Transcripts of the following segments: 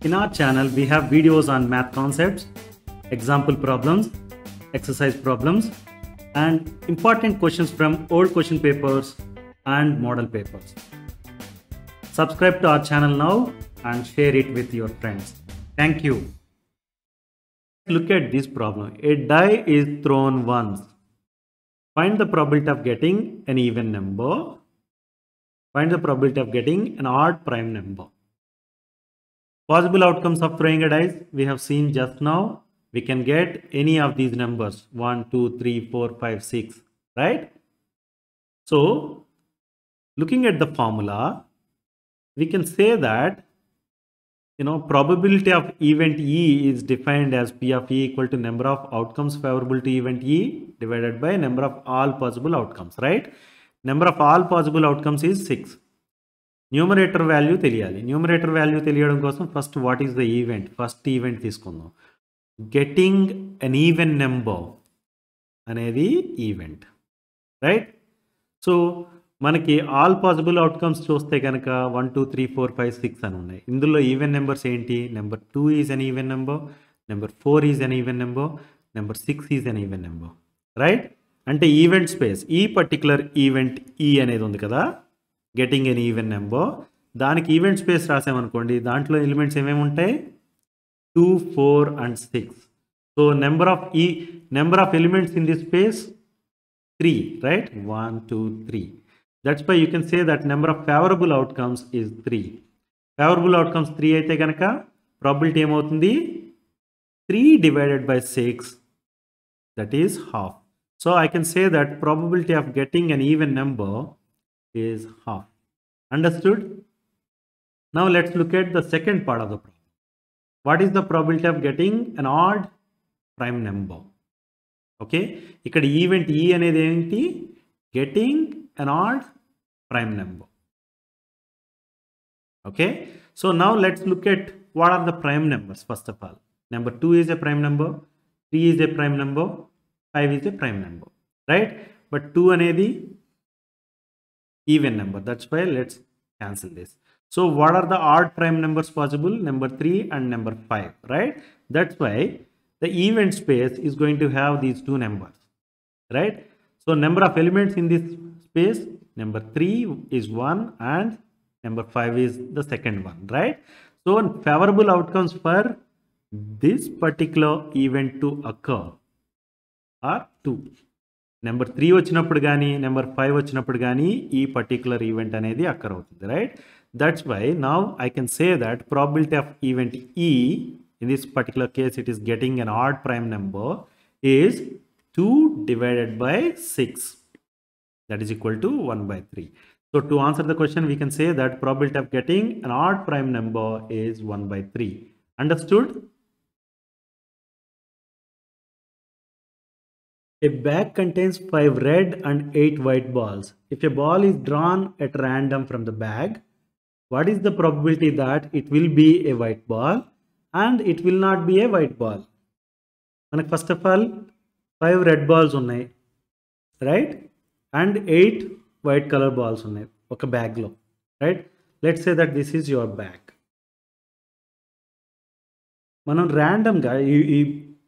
In our channel, we have videos on math concepts, example problems, exercise problems, and important questions from old question papers and model papers. Subscribe to our channel now and share it with your friends. Thank you. Look at this problem. A die is thrown once. Find the probability of getting an even number. Find the probability of getting an odd prime number. Possible outcomes of throwing a dice we have seen just now. We can get any of these numbers 1, 2, 3, 4, 5, 6, right? So, looking at the formula, we can say that probability of event E is defined as P of E equal to number of outcomes favorable to event E divided by number of all possible outcomes, right? Number of all possible outcomes is 6. Numerator value తెలియాలి. Numerator value తెలియడం కోసం first what is the event, first event తీసుకుందాం. Getting an even number అనేది event, right? So మనకి all possible outcomes చూస్తే కనుక 1, 2, 3, 4, 5, 6 అని ఉన్నాయి. ఇందులో ఈవెన్ నెంబర్స్ ఏంటి? Number 2 is an even number, number 4 is an even number, number 6 is an even number, right? అంటే ఈవెంట్ స్పేస్ ఈ పర్టికులర్ ఈవెంట్ ఈ అనేది ఉంది కదా, గెటింగ్ ఎన్ ఈవెన్ నెంబర్, దానికి ఈవెంట్ స్పేస్ రాసామనుకోండి, దాంట్లో ఎలిమెంట్స్ ఏమేమి ఉంటాయి? 2, 4 and 6. So number of elements in this space 3, right? 1, 2, 3. That's why you can say that number of favourable outcomes is 3. Favourable outcomes 3 అయితే కనుక ప్రాబిలిటీ ఏమవుతుంది? 3 divided by 6, that is half. So I can say that probability of getting an even number is half. Understood? Now let's look at the second part of the problem. What is the probability of getting an odd prime number? Okay, ikkada event E anedi enti? Getting an odd prime number. Okay, so now let's look at what are the prime numbers. First of all, number 2 is a prime number, 3 is a prime number, 5 is a prime number, right? But 2 anedi even number, that's why let's cancel this. So what are the odd prime numbers possible? Number 3 and number 5, right? That's why the event space is going to have these two numbers, right? So number of elements in this space, number 3 is 1 and number 5 is the second one, right? So favorable outcomes for this particular event to occur are 2. Number 3 వచ్చినప్పుడు కానీ number 5 వచ్చినప్పుడు కానీ ఈ particular event అనేది occur అవుతుంది, right? That's why now I can say that probability of event E in this particular case it is getting an odd prime number is 2 divided by 6, that is equal to 1/3. So to answer the question we can say that probability of getting an odd prime number is 1/3. Understood? A bag contains 5 red and 8 white balls. If a ball is drawn at random from the bag, what is the probability that it will be a white ball and it will not be a white ball? Manaki first of all 5 red balls unnai, right? And 8 white color balls unnai oka bag lo, right? Let's say that this is your bag. Manam random ga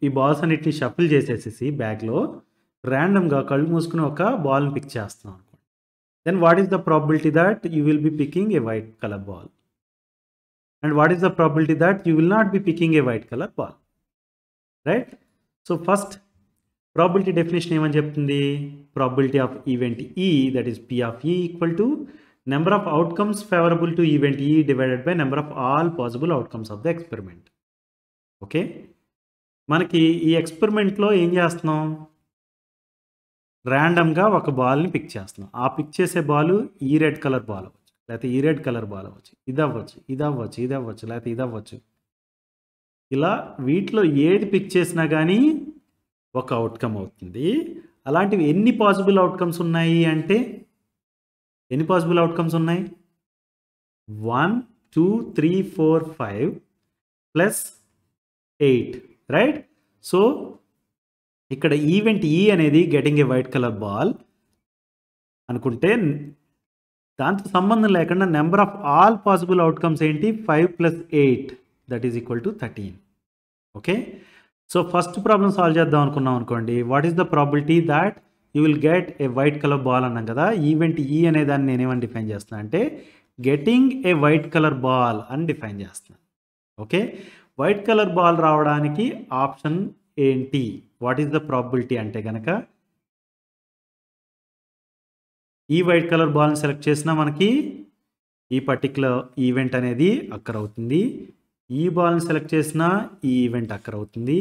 ఈ balls అన్నిటిని shuffle చేసేసి బ్యాగ్లో ర్యాండమ్గా కళ్ళు మూసుకుని ఒక బాల్ని pick చేస్తాం అనుకోండి. Then what is the probability that you will be picking a white colour ball and what is the probability that you will not be picking a white colour ball, right? So first probability definition ఏమని చెప్తుంది? Probability of event E, that is P of E equal to number of outcomes favourable to event E divided by number of all possible outcomes of the experiment. Okay, మనకి ఈ ఎక్స్పెరిమెంట్లో ఏం చేస్తున్నాం? ర్యాండమ్గా ఒక బాల్ని pick చేస్తున్నాం. ఆ పిక్ చేసే బాల్ ఈ రెడ్ కలర్ బాల్ అవ్వచ్చు, లేకపోతే ఈ రెడ్ కలర్ బాల్ అవ్వచ్చు, ఇది అవ్వచ్చు, ఇది అవ్వచ్చు, ఇది అవ్వచ్చు, లేకపోతే ఇది అవ్వచ్చు. ఇలా వీటిలో ఏది పిక్ చేసినా కానీ ఒక అవుట్కమ్ అవుతుంది. అలాంటివి ఎన్ని పాసిబుల్ అవుట్కమ్స్ ఉన్నాయి అంటే, ఎన్ని పాసిబుల్ అవుట్కమ్స్ ఉన్నాయి? 1, 2, 3, 4, 5 ప్లస్ 8, రైట్? సో ఇక్కడ ఈవెంట్ ఈ అనేది getting a white colour ball అనుకుంటే దాంతో సంబంధం లేకుండా number of all possible outcomes ఏంటి? 5 + 8, that is equal to 13. Okay, so first problem solve చేద్దాం అనుకున్నాం అనుకోండి. What is the probability that you will get a white colour ball అన్నాం కదా. ఈవెంట్ ఈ అనే దాన్ని నేనేమని డిఫైన్ చేస్తున్నా అంటే getting a white colour ball అని డిఫైన్ చేస్తున్నాను. ఓకే, వైట్ కలర్ బాల్ రావడానికి ఆప్షన్ ఏంటి, వాట్ ఈస్ ద ప్రాబిలిటీ అంటే కనుక ఈ వైట్ కలర్ బాల్ని సెలెక్ట్ చేసినా మనకి ఈ పర్టికులర్ ఈవెంట్ అనేది అక్కర్ అవుతుంది. ఈ బాల్ని సెలెక్ట్ చేసినా ఈ ఈవెంట్ అక్కర్ అవుతుంది.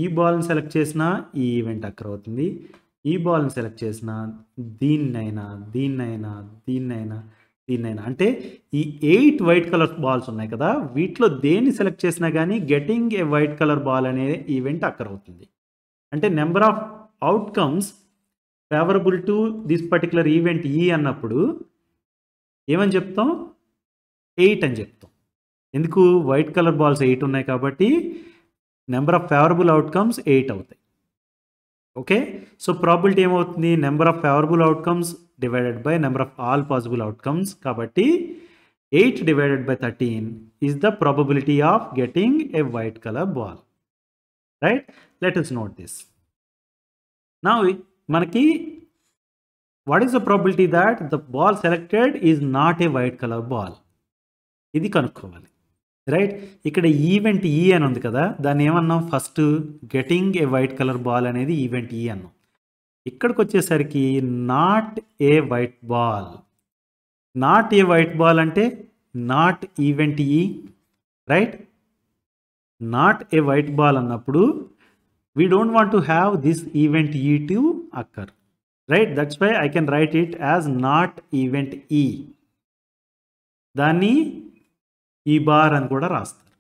ఈ బాల్ని సెలెక్ట్ చేసినా ఈ ఈవెంట్ అక్కర్ అవుతుంది. ఈ బాల్ని సెలెక్ట్ చేసినా దీన్నైనా దీన్నైనా దీన్నైనా దీన్నైనా, అంటే ఈ 8 వైట్ కలర్ బాల్స్ ఉన్నాయి కదా, వీటిలో దేన్ని సెలెక్ట్ చేసినా కానీ getting a white colour ball అనే ఈవెంట్ అక్కర్ అవుతుంది. అంటే number of outcomes favourable to this particular event ఈ అన్నప్పుడు ఏమని చెప్తాం, 8 అని చెప్తాం. ఎందుకు, వైట్ కలర్ బాల్స్ 8 ఉన్నాయి కాబట్టి నెంబర్ ఆఫ్ ఫేవరబుల్ అవుట్కమ్స్ 8 అవుతాయి. ఓకే, సో ప్రాబిలిటీ ఏమవుతుంది, number of favourable outcomes divided by number of all possible outcomes. కాబట్టి 8 divided by 13 is the probability of getting a white colour ball. Right, let us note this. Now మనకి what is the probability that the ball selected is not a white colour ball, ఇది కనుక్కోవాలి. Right, ఇక్కడ event ఈ అని ఉంది కదా, దాన్ని ఏమన్నాం, first getting a white colour ball అనేది ఈవెంట్ ఈ అన్నాం. ఇక్కడికి వచ్చేసరికి not a white ball. Not a white ball అంటే not event E. Right, not a white ball అన్నప్పుడు we don't want to have this event E to occur, right? That's why I can write it as not event E. దాన్ని ఈ bar అని కూడా రాస్తారు.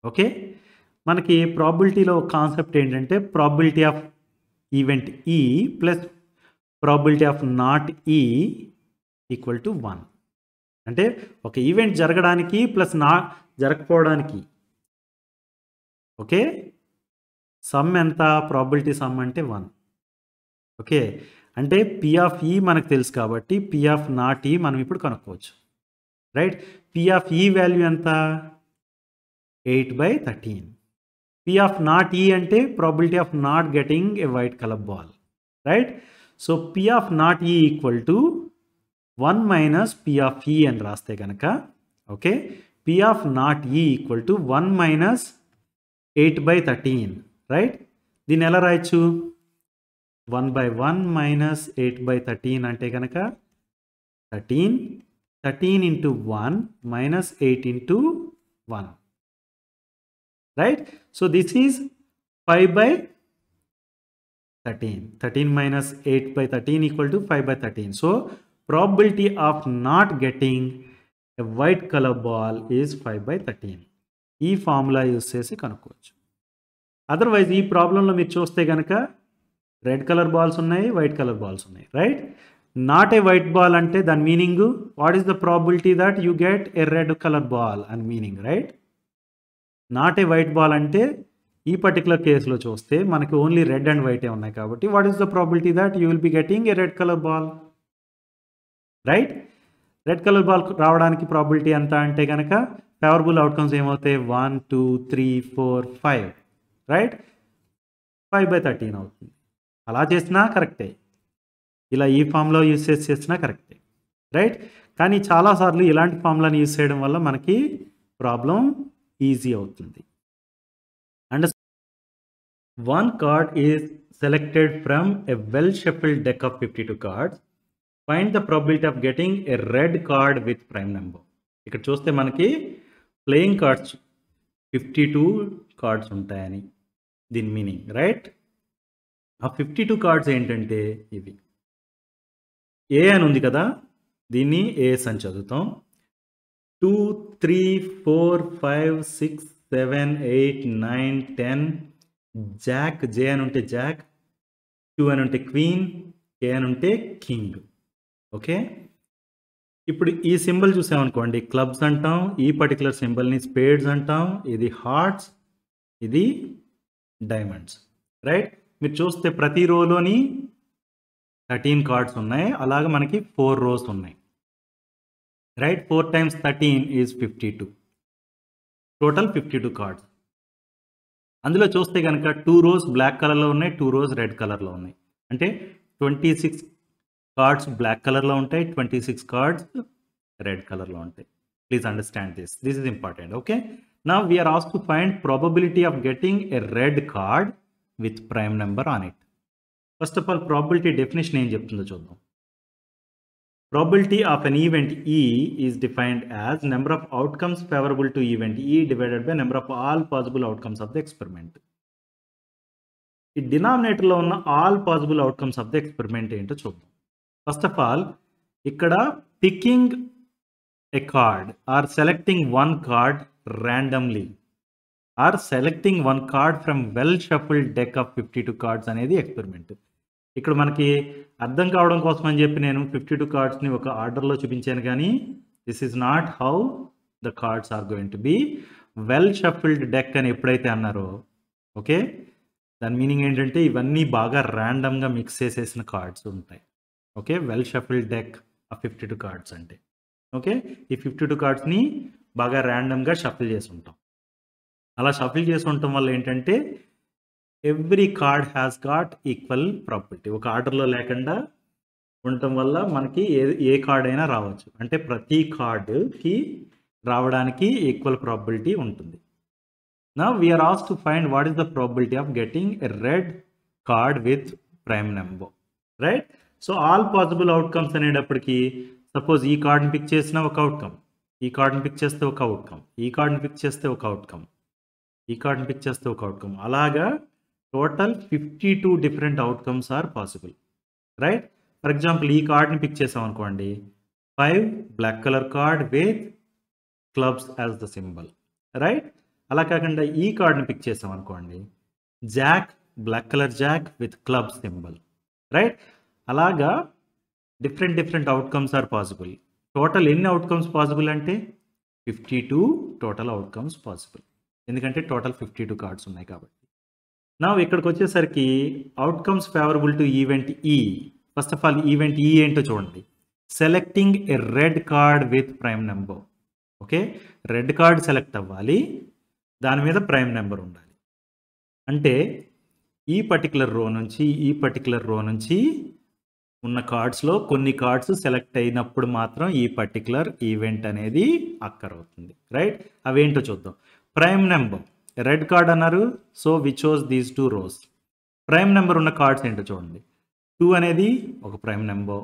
Okay, మనకి ప్రాబిలిటీలో concept ఏంటంటే probability of event ఈ plus probability of not E equal to 1. అంటే ఒక ఈవెంట్ జరగడానికి ప్లస్ జరగకపోవడానికి. ఓకే, సమ్ ఎంత, ప్రాబిలిటీ సమ్ అంటే 1. ఓకే, అంటే పి ఆఫ్ ఈ మనకు తెలుసు కాబట్టి పి ఆఫ్ నాట్ ఈ మనం ఇప్పుడు కనుక్కోవచ్చు. Right, P of E value ఎంత, 8/13. పి ఆఫ్ నాట్ ఈ అంటే probability of not getting a white colour ball. Right, so P of not E equal to 1 minus P of E అని రాస్తే కనుక, okay, P of not E equal to 1 minus 8/13. Right, దీన్ని ఎలా రాయొచ్చు, 1/1 minus 8/13 అంటే కనుక 13 into 1 minus 8 into 1. Right, so this is 5/13. 13 minus 8/13 equal to 5/13. So probability of not getting a white color ball is 5/13. ఈ formula use చేసి కనుక్కోవచ్చు. Otherwise ఈ ప్రాబ్లంలో మీరు చూస్తే కనుక రెడ్ కలర్ బాల్స్ ఉన్నాయి, వైట్ కలర్ బాల్స్ ఉన్నాయి. Right, not a white ball అంటే దాని meaning what is the probability that you get a red colour ball అని meaning. Right, not a white ball అంటే ఈ పర్టికులర్ కేసులో చూస్తే మనకి only red and వైటే ఉన్నాయి కాబట్టి what is the probability that you will be getting a red colour ball. Right, red colour ball రావడానికి probability ఎంత అంటే కనుక ఫేవరబుల్ అవుట్కమ్స్ ఏమవుతాయి, 1 2 3 4 5. రైట్, 5/13 అవుతుంది. అలా చేసినా కరెక్టే, ఇలా ఈ ఫామ్లో యూస్ చేసినా కరెక్టే. రైట్, కానీ చాలాసార్లు ఇలాంటి ఫామ్లను యూస్ చేయడం వల్ల మనకి ప్రాబ్లం ఈజీ అవుతుంది. And one card is selected from a well shuffled deck of 52 cards. Find the probability of getting a red card with prime number. ఇక్కడ చూస్తే మనకి ప్లేయింగ్ కార్డ్స్ 52 కార్డ్స్ ఉంటాయని దీని మీనింగ్. రైట్, ఆ 52 కార్డ్స్ ఏంటంటే ఇవి ఏ అని ఉంది కదా, దీన్ని ఏస్ అని చదువుతాం. 2 3 4 5 6 7 8 9 10. జాక్, జే అని ఉంటే జాక్, క్యూ అని ఉంటే క్వీన్, కే అని ఉంటే కింగ్. ఓకే, ఇప్పుడు ఈ సింబల్ చూసామనుకోండి క్లబ్స్ అంటాం, ఈ పర్టికులర్ సింబల్ని స్పేడ్స్ అంటాం, ఇది హార్ట్స్, ఇది డైమండ్స్. రైట్, మీరు చూస్తే ప్రతి రోలోని 13 కార్డ్స్ ఉన్నాయి, అలాగే మనకి 4 రోస్ ఉన్నాయి. Right, 4 times 13 is 52. Total 52 cards. అందులో చూస్తే కనుక 2 రోస్ బ్లాక్ కలర్లో ఉన్నాయి, 2 రోస్ రెడ్ కలర్లో ఉన్నాయి. అంటే 26 కార్డ్స్ బ్లాక్ కలర్లో ఉంటాయి, 26 కార్డ్స్ రెడ్ కలర్లో ఉంటాయి. Please understand this is important. Okay, now we're asked to find probability of getting a red card with prime number on it. First of all probability definition ఏం చెప్తుందో చూద్దాం. Probability of an event E is defined as number of outcomes favorable to event E divided by number of all possible outcomes of the experiment. ఈ డినామినేటర్లో ఉన్న all possible outcomes of the experiment ఏంటో చూద్దాం. First of all ఇక్కడ picking a card or selecting one card randomly or selecting one card from well shuffled deck of 52 cards అనేది experiment. ఇక్కడ మనకి అర్థం కావడం కోసం అని చెప్పి నేను 52 కార్డ్స్ని ఒక ఆర్డర్లో చూపించాను, కానీ this is not how the cards are going to be. Well shuffled deck అని ఎప్పుడైతే అన్నారో, ఓకే, దాని మీనింగ్ ఏంటంటే ఇవన్నీ బాగా ర్యాండమ్గా మిక్స్ చేసేసిన కార్డ్స్ ఉంటాయి. ఓకే, వెల్ షఫిల్డ్ డెక్ ఆ 52 కార్డ్స్ అంటే. ఓకే, ఈ 52 కార్డ్స్ని బాగా ర్యాండమ్గా షఫిల్ చేసి ఉంటాం. అలా షఫిల్ చేసి ఉండటం వల్ల ఏంటంటే every card has got equal probability. ఒక ఆర్డర్లో లేకుండా ఉండటం వల్ల మనకి ఏ కార్డ్ అయినా రావచ్చు. అంటే ప్రతి కార్డుకి రావడానికి ఈక్వల్ ప్రాబిలిటీ ఉంటుంది. Now we're asked to find what is the probability of getting a red card with prime number, right? So all possible outcomes అనేటప్పటికి సపోజ్ ఈ కార్డ్ని పిక్ చేసిన ఒక అవుట్కమ్, ఈ కార్డ్ని పిక్ చేస్తే ఒక అవుట్కమ్, ఈ కార్డ్ని పిక్ చేస్తే ఒక అవుట్కమ్, ఈ కార్డ్ని పిక్ చేస్తే ఒక అవుట్కమ్, అలాగా total 52 different outcomes are possible, right? For example ఈ కార్డ్ని పిక్ చేసాం అనుకోండి, 5 black colour card with clubs as the symbol, right? అలా కాకుండా ఈ కార్డ్ని పిక్ చేసాం అనుకోండి, jack black colour jack with club symbol, right? అలాగా different outcomes are possible. Total ఎన్ని అవుట్కమ్స్ పాసిబుల్ అంటే 52 టోటల్ అవుట్కమ్స్ పాసిబుల్, ఎందుకంటే టోటల్ 52 కార్డ్స్ ఉన్నాయి కాబట్టి. నా ఇక్కడికి వచ్చేసరికి అవుట్కమ్స్ ఫేవరబుల్ టు ఈవెంట్ ఈ. ఫస్ట్ ఆఫ్ ఆల్ ఈవెంట్ ఈ ఏంటో చూడండి, selecting a red card with prime number. Okay, red card select అవ్వాలి, దాని మీద ప్రైమ్ నెంబర్ ఉండాలి. అంటే ఈ పర్టికులర్ రో నుంచి ఉన్న కార్డ్స్లో కొన్ని కార్డ్స్ సెలెక్ట్ అయినప్పుడు మాత్రం ఈ పర్టికులర్ ఈవెంట్ అనేది అక్కర్ అవుతుంది, రైట్? అవేంటో చూద్దాం. ప్రైమ్ నెంబర్, రెడ్ కార్డ్ అన్నారు, so we chose these 2 rows. Prime number ఉన్న కార్డ్స్ ఏంటో చూడండి. 2 అనేది ఒక ప్రైమ్ నెంబర్,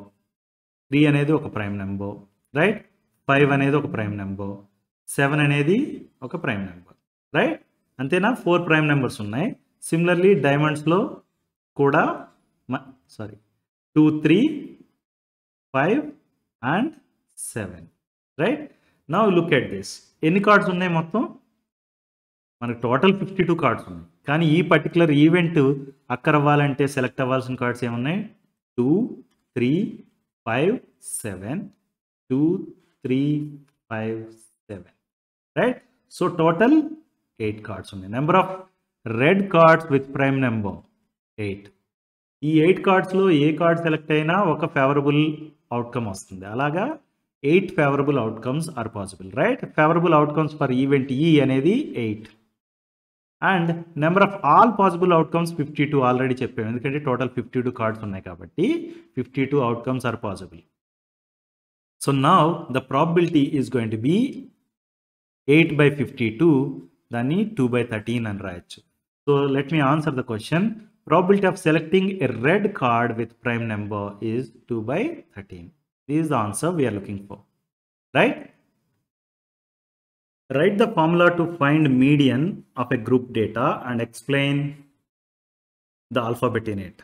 3 అనేది ఒక ప్రైమ్ నెంబర్, రైట్? 5 అనేది ఒక ప్రైమ్ నెంబర్, 7 అనేది ఒక ప్రైమ్ నెంబర్, రైట్? అంతేనా? 4 ప్రైమ్ నెంబర్స్ ఉన్నాయి. సిమిలర్లీ డైమండ్స్లో కూడా 2, 3, 5 and 7, right? Now look at this. ఎన్ని కార్డ్స్ ఉన్నాయి మొత్తం? మనకు టోటల్ 52 కార్డ్స్ ఉన్నాయి, కానీ ఈ పర్టికులర్ ఈవెంట్ అక్కర్ అవ్వాలంటే సెలెక్ట్ అవ్వాల్సిన కార్డ్స్ ఏమున్నాయి? 2, 3, 5, 7, 2, 3, 5, 7, రైట్? సో టోటల్ 8 కార్డ్స్ ఉన్నాయి. Number of red cards with prime number 8. ఈ 8 కార్డ్స్లో ఏ కార్డ్ సెలెక్ట్ అయినా ఒక ఫేవరబుల్ అవుట్కమ్ వస్తుంది. అలాగా 8 favourable outcomes are possible, right? Favourable outcomes for event ఈ అనేది 8. And number of all possible outcomes 52 already చెప్పాము, ఎందుకంటే టోటల్ 52 కార్డ్స్ ఉన్నాయి కాబట్టి 52 outcomes are possible. So now the probability is going to be 8/52, దాన్ని 2/13 అని రాయొచ్చు. So let me answer the question. Probability of selecting a red card with prime number is 2/13. This is the answer we are looking for, right? Write the formula to find median of a group data and explain the alphabet in it.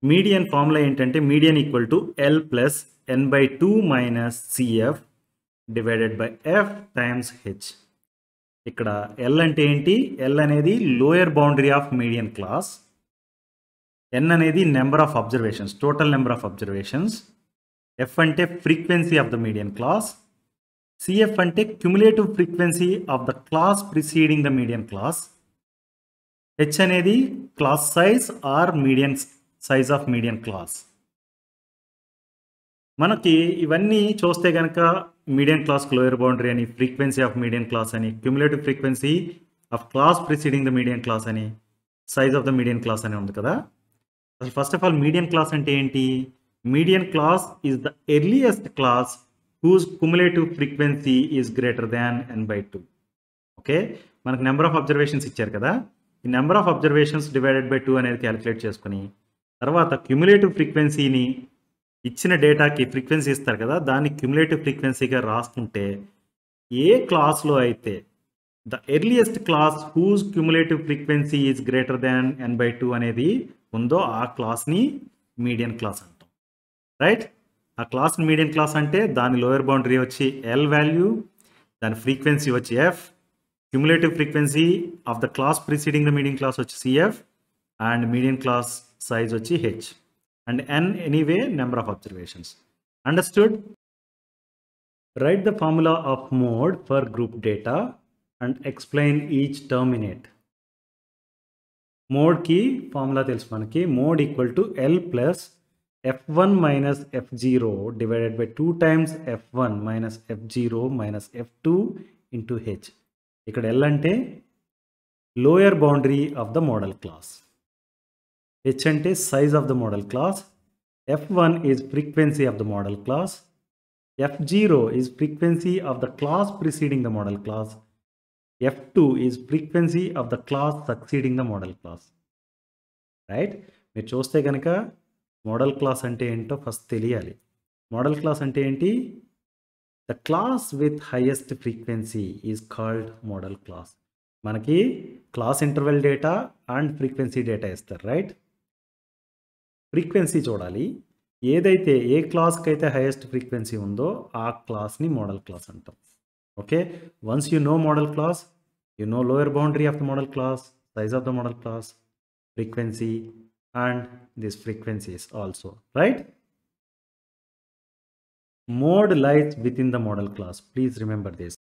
Median formula ఏంటంటే median equal to L plus n/2 minus CF divided by F times H. ఇక్కడ L అంటే ఏంటి? L అనేది lower boundary of median class, N అనేది number of observations, total number of observations, F అంటే frequency of the median class, CF అంటే cumulative frequency of the class preceding the median class, H అనేది class size are median size of median class. మనకి ఇవన్నీ చూస్తే కనుక median class lower boundary అని, frequency of median class అని, cumulative frequency of class preceding the median class అని, size of the median class అని ఉంది కదా. అసలు first of all median class అంటే ఏంటి? Median class is the earliest class whose cumulative frequency is greater than n/2. Okay, మనకు number of observations ఇచ్చారు కదా, ఈ number of observations divided by 2 అనేది క్యాలిక్యులేట్ చేసుకుని తర్వాత క్యుములేటివ్ ఫ్రీక్వెన్సీని ఇచ్చిన డేటాకి ఫ్రీక్వెన్సీ ఇస్తారు కదా, దాన్ని క్యుములేటివ్ ఫ్రీక్వెన్సీగా రాసుకుంటే ఏ క్లాస్లో అయితే the earliest class whose cumulative frequency is greater than n/2 అనేది ఉందో ఆ క్లాస్ని మీడియన్ క్లాస్ అంటాం. రైట్, ఆ క్లాస్ మీడియన్ క్లాస్ అంటే దాని లోయర్ బౌండరీ వచ్చి L వాల్యూ, దాని ఫ్రీక్వెన్సీ వచ్చి F, cumulative frequency of the class preceding the median class వచ్చి CF, and median class size వచ్చి H, and n anyway number of observations. Understood? Write the formula of mode for group data and explain each term in it. Mode की formula తెలుసు మనకి. Mode equal to L plus f1 minus f0 divided by 2 times f1 minus f0 minus f2 into h. ఇక్కడ L అంటే lower boundary of the model class. H అంటే size of the model class. F1 is frequency of the model class. F0 is frequency of the class preceding the model class. F2 is frequency of the class succeeding the model class. Right? మీరు చూస్తే కనుక model class అంటే ఏంటో first తెలియాలి. Model class అంటే ఏంటి? The class with highest frequency is called modal class. మనకి class interval data and frequency data ఇస్తారు. రైట్, ఫ్రీక్వెన్సీ చూడాలి. ఏదైతే ఏ క్లాస్కి అయితే హైయెస్ట్ ఫ్రీక్వెన్సీ ఉందో ఆ క్లాస్ని మోడల్ క్లాస్ అంటాం. Okay, once you know modal class, you know lower boundary of the modal class, size of the model class, frequency, and these frequencies also, right? Mode lies within the model class. Please remember this.